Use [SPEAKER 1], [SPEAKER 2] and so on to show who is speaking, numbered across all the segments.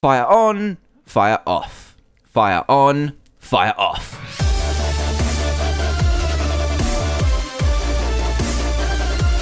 [SPEAKER 1] Fire on, fire off. Fire on, fire off.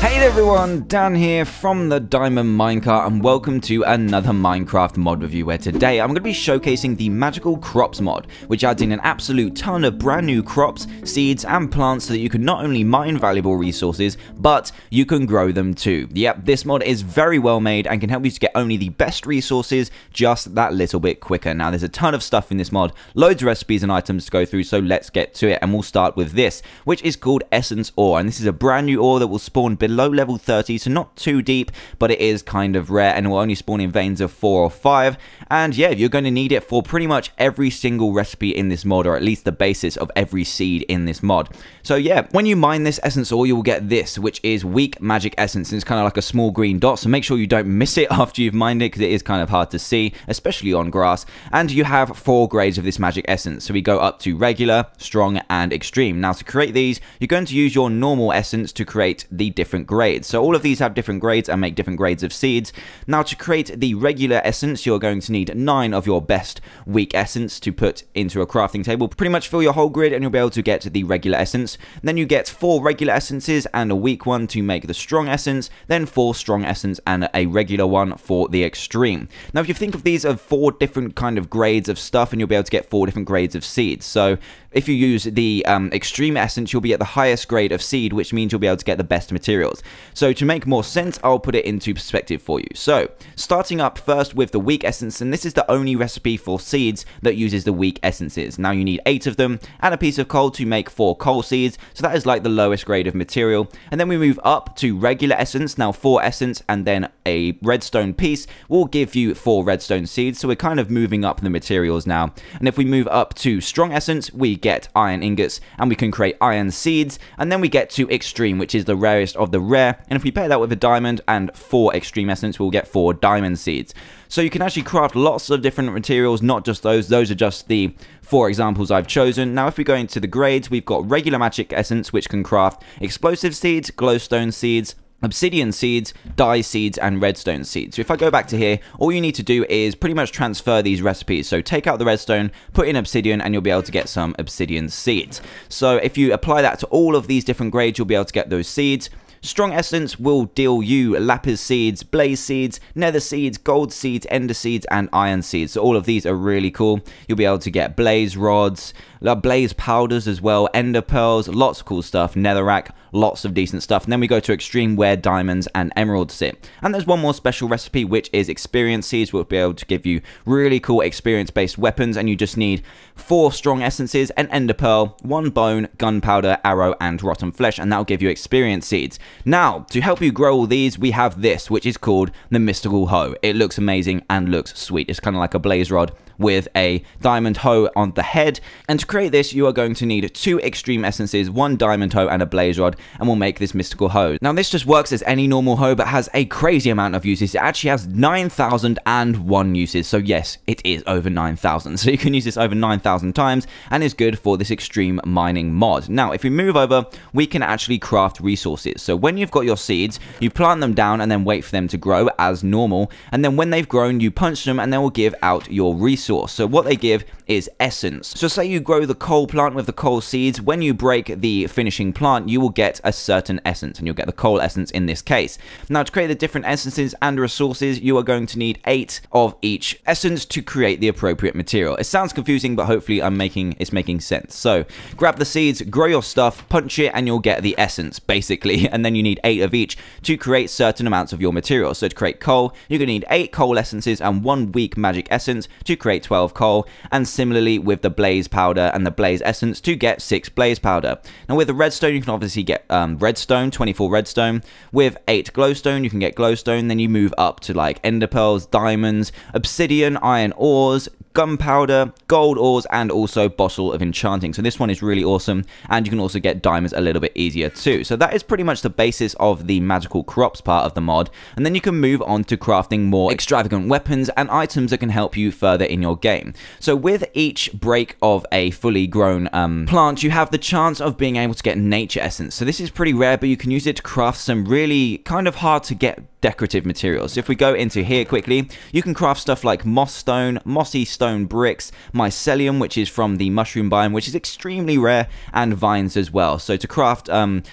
[SPEAKER 1] Hey everyone, Dan here from TheDiamondMinecart and welcome to another Minecraft mod review where today I'm going to be showcasing the Magical Crops mod, which adds in an absolute ton of brand new crops, seeds and plants so that you can not only mine valuable resources, but you can grow them too. Yep, this mod is very well made and can help you to get only the best resources just that little bit quicker. Now there's a ton of stuff in this mod, loads of recipes and items to go through, so let's get to it and we'll start with this, which is called Essence Ore, and this is a brand new ore that will spawn below level 30, so not too deep, but it is kind of rare and will only spawn in veins of 4 or 5, and yeah, you're going to need it for pretty much every single recipe in this mod, or at least the basis of every seed in this mod. So yeah, when you mine this essence ore, you will get this, which is weak magic essence, and it's kind of like a small green dot, so make sure you don't miss it after you've mined it, because it is kind of hard to see, especially on grass. And you have 4 grades of this magic essence, so we go up to regular, strong, and extreme. Now to create these, you're going to use your normal essence to create the different grades. So all of these have different grades and make different grades of seeds. Now to create the regular essence, you're going to need 9 of your best weak essence to put into a crafting table. Pretty much fill your whole grid and you'll be able to get the regular essence. Then you get 4 regular essences and a weak one to make the strong essence, then 4 strong essence and a regular one for the extreme. Now if you think of these as 4 different kind of grades of stuff, and you'll be able to get 4 different grades of seeds. So if you use the extreme essence, you'll be at the highest grade of seed, which means you'll be able to get the best materials. So to make more sense, I'll put it into perspective for you. So starting up first with the weak essence, and this is the only recipe for seeds that uses the weak essences. Now you need 8 of them and a piece of coal to make 4 coal seeds, so that is like the lowest grade of material. And then we move up to regular essence, now 4 essence and then a redstone piece will give you 4 redstone seeds, so we're kind of moving up the materials now. And if we move up to strong essence, we get iron ingots and we can create iron seeds, and then we get to extreme, which is the rarest of the rare, and if we pair that with a diamond and 4 extreme essence, we'll get 4 diamond seeds. So you can actually craft lots of different materials, not just those are just the 4 examples I've chosen. Now if we go into the grades, we've got regular magic essence, which can craft explosive seeds, glowstone seeds, obsidian seeds, dye seeds, and redstone seeds. So if I go back to here, all you need to do is pretty much transfer these recipes. So take out the redstone, put in obsidian, and you'll be able to get some obsidian seeds. So if you apply that to all of these different grades, you'll be able to get those seeds. Strong essence will deal you lapis seeds, blaze seeds, nether seeds, gold seeds, ender seeds, and iron seeds. So all of these are really cool. You'll be able to get blaze rods, blaze powders as well, ender pearls, lots of cool stuff, netherrack, lots of decent stuff. And then we go to extreme where diamonds and emeralds sit. And there's one more special recipe, which is experience seeds, which will be able to give you really cool experience-based weapons, and you just need 4 strong essences, an ender pearl, 1 bone, gunpowder, arrow, and rotten flesh, and that'll give you experience seeds. Now, to help you grow all these, we have this, which is called the Mystical Hoe. It looks amazing and looks sweet. It's kind of like a blaze rod with a diamond hoe on the head. And to create this, you are going to need 2 extreme essences, 1 diamond hoe, and a blaze rod, and we'll make this mystical hoe. Now, this just works as any normal hoe, but has a crazy amount of uses. It actually has 9,001 uses. So yes, it is over 9,000. So you can use this over 9,000 times, and is good for this extreme mining mod. Now, if we move over, we can actually craft resources. So when you've got your seeds, you plant them down and then wait for them to grow as normal. And then when they've grown, you punch them and they will give out your resource. So what they give is essence. So say you grow the coal plant with the coal seeds, when you break the finishing plant, you will get a certain essence, and you'll get the coal essence in this case. Now to create the different essences and resources, you are going to need 8 of each essence to create the appropriate material. It sounds confusing, but hopefully it's making sense. So grab the seeds, grow your stuff, punch it, and you'll get the essence, basically. And then you need 8 of each to create certain amounts of your material. So to create coal, you're going to need 8 coal essences and 1 weak magic essence to create 12 coal, and similarly with the blaze powder and the blaze essence to get 6 blaze powder. Now with the redstone, you can obviously get redstone, 24 redstone. With 8 glowstone, you can get glowstone. Then you move up to like ender pearls, diamonds, obsidian, iron ores, gunpowder, gold ores, and also bottle of enchanting. So this one is really awesome, and you can also get diamonds a little bit easier too. So that is pretty much the basis of the magical crops part of the mod, and then you can move on to crafting more extravagant weapons and items that can help you further in your game. So with each break of a fully grown plant, you have the chance of being able to get nature essence. So this is pretty rare, but you can use it to craft some really kind of hard to get decorative materials. So if we go into here quickly, you can craft stuff like moss stone, mossy stone bricks, mycelium, which is from the mushroom biome, which is extremely rare, and vines as well. So to craft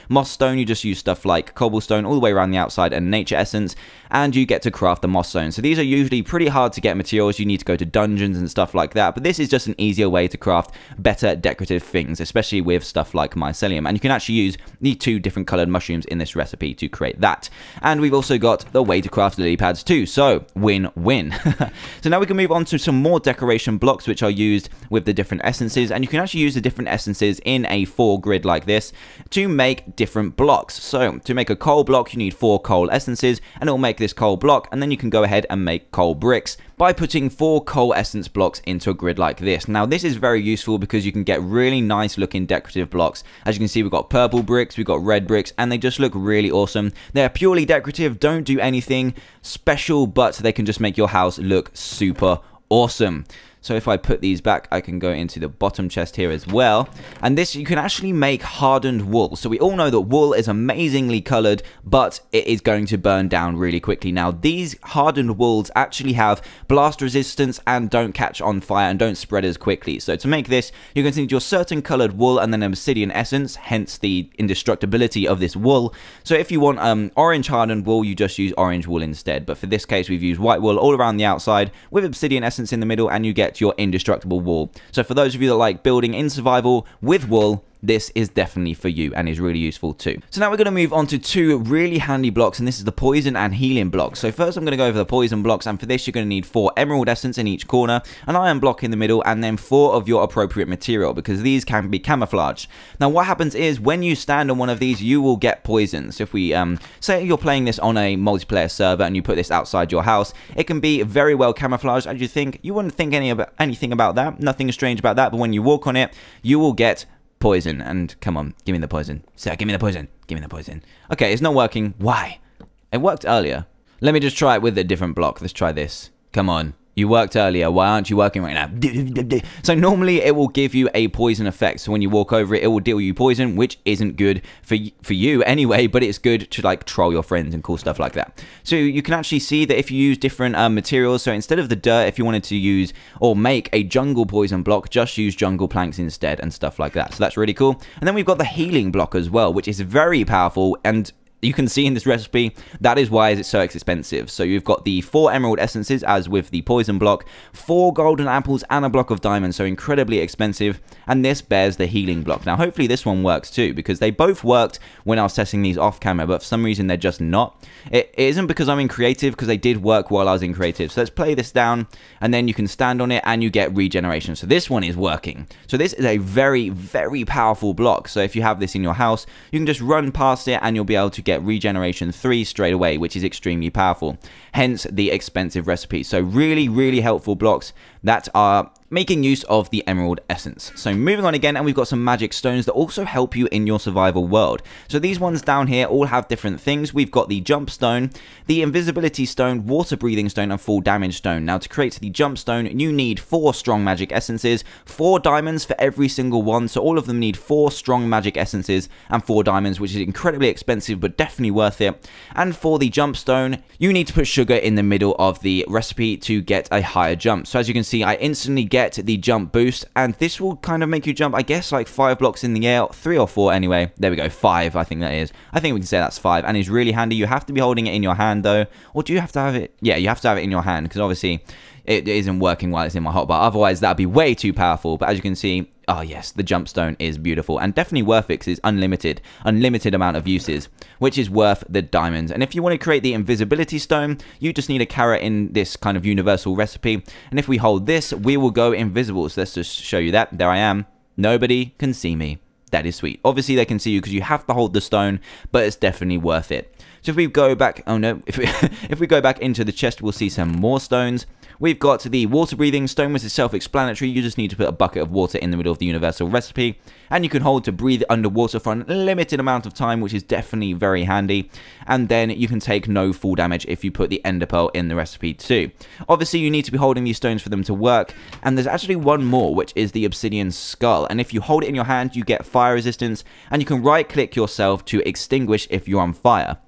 [SPEAKER 1] moss stone, you just use stuff like cobblestone all the way around the outside and nature essence, and you get to craft the moss stone. So these are usually pretty hard to get materials. You need to go to dungeons and stuff like that, but this is just an easier way to craft better decorative things, especially with stuff like mycelium. And you can actually use the 2 different colored mushrooms in this recipe to create that. And we've also got the way to craft lily pads too, so win-win. So now we can move on to some more decoration blocks which are used with the different essences, and you can actually use the different essences in a 4 grid like this to make different blocks. So to make a coal block, you need 4 coal essences, and it will make this coal block, and then you can go ahead and make coal bricks by putting 4 coal essence blocks into a grid like this. Now this is very useful because you can get really nice looking decorative blocks. As you can see, we've got purple bricks, we've got red bricks, and they just look really awesome. They're purely decorative, don't do anything special, but they can just make your house look super awesome. So if I put these back, I can go into the bottom chest here as well. And this, you can actually make hardened wool. So we all know that wool is amazingly colored, but it is going to burn down really quickly. Now, these hardened wools actually have blast resistance and don't catch on fire and don't spread as quickly. So to make this, you're going to need your certain colored wool and then an obsidian essence, hence the indestructibility of this wool. So if you want orange hardened wool, you just use orange wool instead. But for this case, we've used white wool all around the outside with obsidian essence in the middle, and you get your indestructible wool. So for those of you that like building in survival with wool, this is definitely for you and is really useful too. So now we're going to move on to 2 really handy blocks, and this is the poison and healing blocks. So first I'm going to go over the poison blocks, and for this you're going to need 4 emerald essence in each corner, an iron block in the middle, and then 4 of your appropriate material, because these can be camouflaged. Now what happens is when you stand on one of these, you will get poisoned. So if we say you're playing this on a multiplayer server and you put this outside your house, it can be very well camouflaged, and you wouldn't think anything about that, nothing strange about that, but when you walk on it, you will get poison. And come on, give me the poison. Sir, give me the poison. Give me the poison. Okay, it's not working. Why? It worked earlier. Let me just try it with a different block. Let's try this. Come on. You worked earlier. Why aren't you working right now? So normally it will give you a poison effect. So when you walk over it, it will deal you poison, which isn't good for you anyway, but it's good to like troll your friends and cool stuff like that. So you can actually see that if you use different materials, so instead of the dirt, if you wanted to use or make a jungle poison block, just use jungle planks instead and stuff like that. So that's really cool. And then we've got the healing block as well, which is very powerful, and you can see in this recipe, that is why it's so expensive. So you've got the 4 emerald essences, as with the poison block, 4 golden apples, and a block of diamonds, so incredibly expensive, and this bears the healing block. Now hopefully this one works too, because they both worked when I was testing these off camera, but for some reason they're just not. It isn't because I'm in creative, because they did work while I was in creative. So let's play this down, and then you can stand on it and you get regeneration. So this one is working. So this is a very, very powerful block. So if you have this in your house, you can just run past it and you'll be able to get regeneration 3 straight away, which is extremely powerful, hence the expensive recipe. So really, really helpful blocks that are making use of the emerald essence. So moving on again, and we've got some magic stones that also help you in your survival world. So these ones down here all have different things. We've got the jump stone, the invisibility stone, water breathing stone, and full damage stone. Now to create the jump stone, you need 4 strong magic essences, 4 diamonds for every single one. So all of them need 4 strong magic essences and 4 diamonds, which is incredibly expensive but definitely worth it. And for the jump stone, you need to put sugar in the middle of the recipe to get a higher jump. So as you can see, I instantly get the jump boost, and this will kind of make you jump, I guess, like 5 blocks in the air, 3 or 4 anyway. There we go, 5 I think that is. I think we can say that's 5, and it's really handy. You have to be holding it in your hand though, or do you have to have it? Yeah, you have to have it in your hand, because obviously it isn't working while it's in my hotbar. Otherwise that'd be way too powerful. But as you can see, oh yes, the jump stone is beautiful and definitely worth it, because it's unlimited amount of uses, which is worth the diamonds. And if you want to create the invisibility stone, you just need a carrot in this kind of universal recipe, and if we hold this, we will go invisible. So let's just show you that. There I am. Nobody can see me. That is sweet. Obviously they can see you because you have to hold the stone, but it's definitely worth it. So if we go back, oh no, if we go back into the chest, we'll see some more stones. We've got the water breathing stone, which is self-explanatory. You just need to put a bucket of water in the middle of the universal recipe, and you can hold to breathe underwater for a limited amount of time, which is definitely very handy. And then you can take no full damage if you put the ender pearl in the recipe too. Obviously you need to be holding these stones for them to work, and there's actually one more, which is the obsidian skull, and if you hold it in your hand, you get fire resistance, and you can right click yourself to extinguish if you're on fire.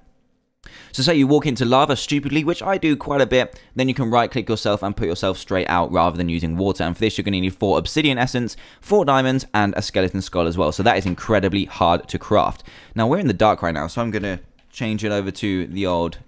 [SPEAKER 1] So say you walk into lava stupidly, which I do quite a bit, then you can right click yourself and put yourself straight out rather than using water. And for this you're going to need 4 obsidian essence, 4 diamonds, and a skeleton skull as well. So that is incredibly hard to craft. Now we're in the dark right now, so I'm going to change it over to the old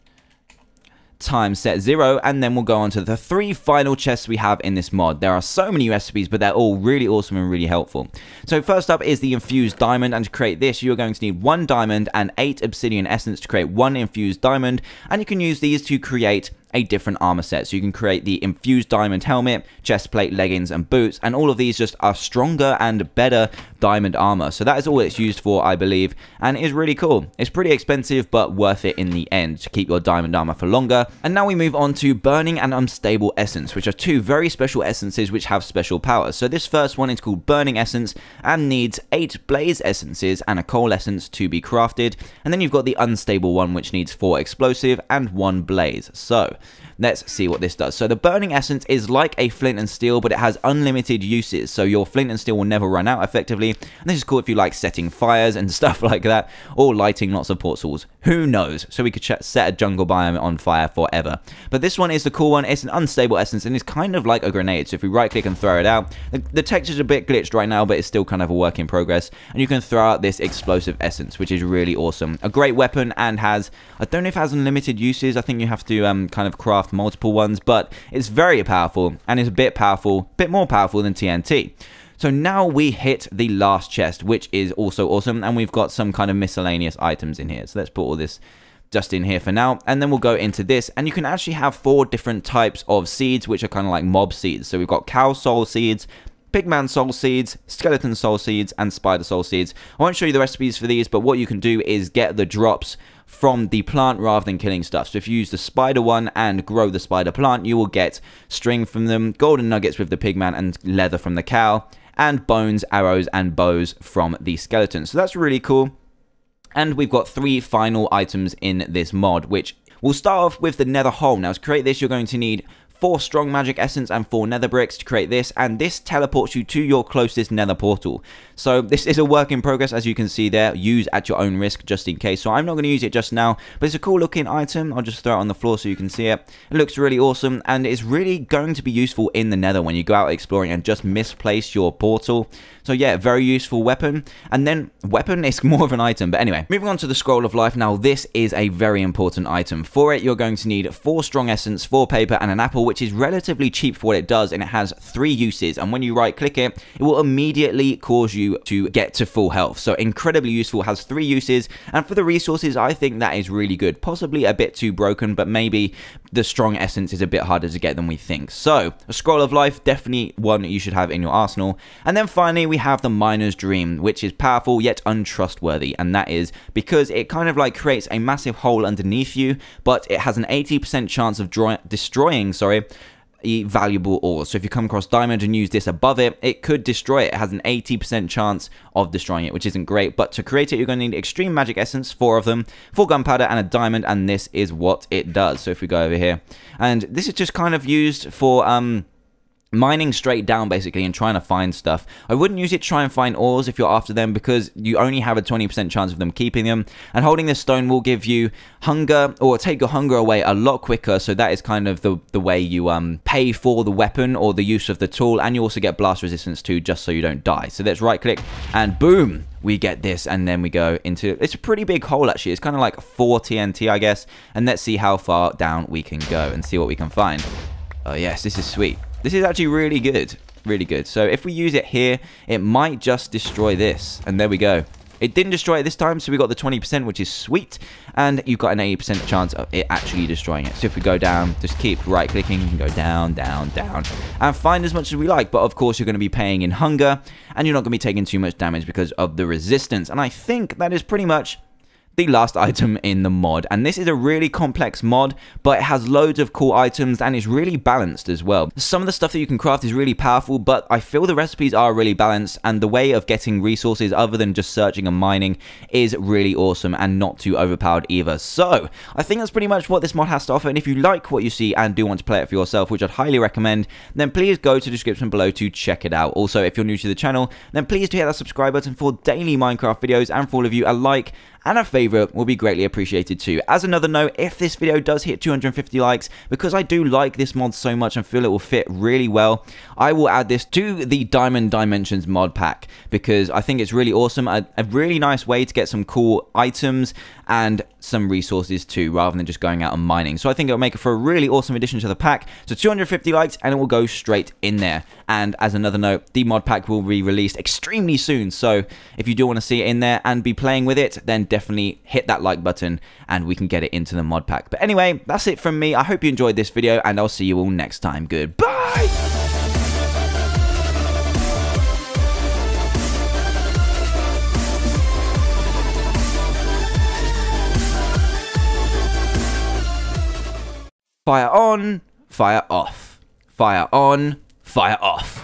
[SPEAKER 1] time set 0, and then we'll go on to the 3 final chests we have in this mod. There are so many recipes, but they're all really awesome and really helpful. So first up is the infused diamond, and to create this you're going to need 1 diamond and 8 obsidian essence to create 1 infused diamond, and you can use these to create a different armor set. So you can create the infused diamond helmet, chest plate, leggings, and boots, and all of these just are stronger and better diamond armor. So that is all it's used for, I believe, and it is really cool. It's pretty expensive, but worth it in the end to keep your diamond armor for longer. And now we move on to burning and unstable essence, which are 2 very special essences which have special powers. So this first one is called burning essence and needs 8 blaze essences and a coal essence to be crafted. And then you've got the unstable one, which needs 4 explosive and 1 blaze. So let's see what this does. So the burning essence is like a flint and steel, but it has unlimited uses. So your flint and steel will never run out effectively. And this is cool if you like setting fires and stuff like that, or lighting lots of portals. Who knows? So we could set a jungle biome on fire forever. But this one is the cool one. It's an unstable essence and it's kind of like a grenade. So if we right click and throw it out, the texture's a bit glitched right now, but it's still kind of a work in progress. And you can throw out this explosive essence, which is really awesome. A great weapon, and has, I don't know if it has unlimited uses. I think you have to kind of craft multiple ones, but it's very powerful and is a bit more powerful than TNT. So now we hit the last chest, which is also awesome, and we've got some kind of miscellaneous items in here. So let's put all this just in here for now, and then we'll go into this, and you can actually have 4 different types of seeds, which are kind of like mob seeds. So we've got cow soul seeds, pigman soul seeds, skeleton soul seeds, and spider soul seeds. I won't show you the recipes for these, but what you can do is get the drops from the plant rather than killing stuff. So if you use the spider one and grow the spider plant, you will get string from them, golden nuggets with the pigman, and leather from the cow, and bones, arrows, and bows from the skeleton. So that's really cool. And we've got 3 final items in this mod, which we'll start off with the nether hole. Now to create this, you're going to need 4 strong magic essence and 4 nether bricks to create this, and this teleports you to your closest nether portal. So this is a work in progress, as you can see there. Use at your own risk just in case. So I'm not going to use it just now, but it's a cool looking item. I'll just throw it on the floor so you can see it. It looks really awesome, and it's really going to be useful in the nether when you go out exploring and just misplace your portal. So yeah, very useful weapon. And then weapon is more of an item, but anyway, moving on to the scroll of life. Now this is a very important item. For it, you're going to need 4 strong essence, 4 paper, and an apple, which is relatively cheap for what it does, and it has 3 uses. And when you right click it, it will immediately cause you to get to full health. So incredibly useful, has 3 uses. And for the resources, I think that is really good. Possibly a bit too broken, but maybe the strong essence is a bit harder to get than we think. So a scroll of life, definitely one that you should have in your arsenal. And then finally we have the miner's dream, which is powerful yet untrustworthy, and that is because it kind of like creates a massive hole underneath you, but it has an 80% chance of destroying valuable ore. So if you come across diamond and use this above it, it could destroy it. It has an 80% chance of destroying it, which isn't great. But to create it, you're going to need extreme magic essence, 4 of them, 4 gunpowder, and a diamond, and this is what it does. So if we go over here, and this is just kind of used for mining straight down basically and trying to find stuff. I wouldn't use it to try and find ores if you're after them, because you only have a 20% chance of them keeping them, and holding this stone will give you hunger, or take your hunger away a lot quicker. So that is kind of the way you pay for the weapon or the use of the tool, and you also get blast resistance too, just so you don't die. So let's right click and boom, we get this, and then we go into, it's a pretty big hole actually. It's kind of like 4 TNT I guess, and let's see how far down we can go and see what we can find. Oh yes, this is sweet. This is actually really good. Really good. So if we use it here, it might just destroy this. And there we go. It didn't destroy it this time, so we got the 20%, which is sweet. And you've got an 80% chance of it actually destroying it. So if we go down, just keep right-clicking, you can go down, down, down. And find as much as we like. But of course, you're going to be paying in hunger. And you're not going to be taking too much damage because of the resistance. And I think that is pretty much the last item in the mod. And this is a really complex mod, but it has loads of cool items and it's really balanced as well. Some of the stuff that you can craft is really powerful, but I feel the recipes are really balanced, and the way of getting resources other than just searching and mining is really awesome and not too overpowered either. So I think that's pretty much what this mod has to offer, and if you like what you see and do want to play it for yourself, which I'd highly recommend, then please go to the description below to check it out. Also, if you're new to the channel, then please do hit that subscribe button for daily Minecraft videos, and for all of you, a like and a favorite will be greatly appreciated too. As another note, if this video does hit 250 likes, because I do like this mod so much and feel it will fit really well, I will add this to the Diamond Dimensions mod pack, because I think it's really awesome, a really nice way to get some cool items and some resources too, rather than just going out and mining. So I think it'll make it for a really awesome addition to the pack. So 250 likes and it will go straight in there. And as another note, the mod pack will be released extremely soon, so if you do want to see it in there and be playing with it, then definitely hit that like button and we can get it into the mod pack. But anyway, that's it from me. I hope you enjoyed this video and I'll see you all next time. Goodbye! Fire on, fire off. Fire on, fire off.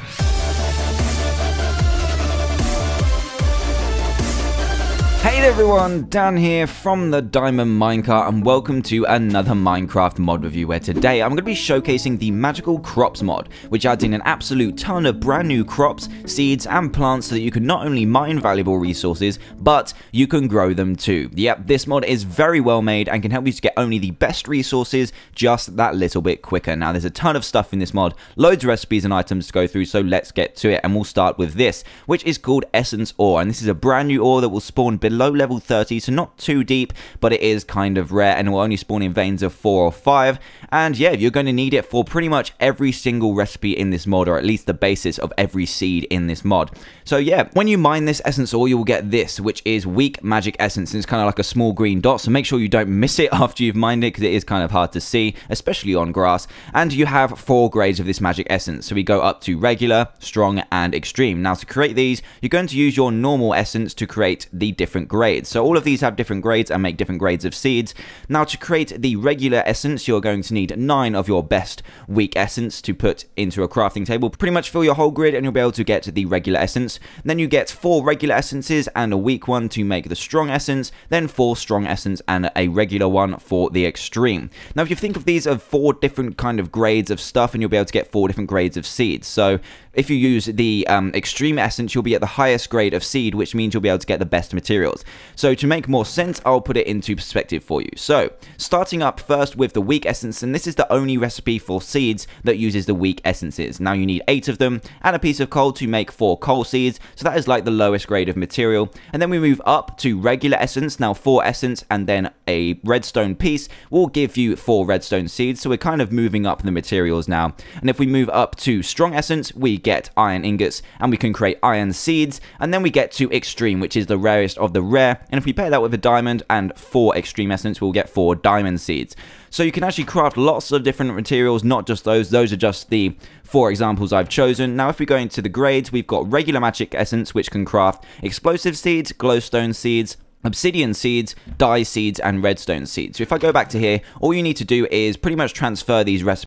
[SPEAKER 1] Hey there everyone, Dan here from TheDiamondMinecart and welcome to another Minecraft mod review, where today I'm going to be showcasing the Magical Crops mod, which adds in an absolute ton of brand new crops, seeds and plants so that you can not only mine valuable resources, but you can grow them too. Yep, this mod is very well made and can help you to get only the best resources just that little bit quicker. Now there's a ton of stuff in this mod, loads of recipes and items to go through, so let's get to it, and we'll start with this, which is called Essence Ore, and this is a brand new ore that will spawn below level 30, so not too deep, but it is kind of rare and will only spawn in veins of 4 or 5. And yeah, you're going to need it for pretty much every single recipe in this mod, or at least the basis of every seed in this mod. So yeah, when you mine this essence ore, you will get this, which is weak magic essence, and it's kind of like a small green dot, so make sure you don't miss it after you've mined it, because it is kind of hard to see, especially on grass. And you have 4 grades of this magic essence, so we go up to regular, strong and extreme. Now to create these, you're going to use your normal essence to create the different grades. So all of these have different grades and make different grades of seeds. Now to create the regular essence, you're going to need 9 of your best weak essence to put into a crafting table. Pretty much fill your whole grid and you'll be able to get the regular essence. Then you get 4 regular essences and a weak one to make the strong essence, then 4 strong essence and a regular one for the extreme. Now if you think of these as 4 different kind of grades of stuff, and you'll be able to get 4 different grades of seeds. So if you use the extreme essence, you'll be at the highest grade of seed, which means you'll be able to get the best materials. So to make more sense, I'll put it into perspective for you. So starting up first with the weak essence, and this is the only recipe for seeds that uses the weak essences. Now you need 8 of them and a piece of coal to make 4 coal seeds, so that is like the lowest grade of material. And then we move up to regular essence, now 4 essence and then a redstone piece will give you 4 redstone seeds, so we're kind of moving up the materials now. And if we move up to strong essence, we get iron ingots and we can create iron seeds. And then we get to extreme, which is the rarest of the rare, and if we pair that with a diamond and 4 extreme essence, we'll get 4 diamond seeds. So you can actually craft lots of different materials, not just those are just the 4 examples I've chosen. Now if we go into the grades, we've got regular magic essence, which can craft explosive seeds, glowstone seeds, obsidian seeds, dye seeds and redstone seeds. So if I go back to here, all you need to do is pretty much transfer these recipes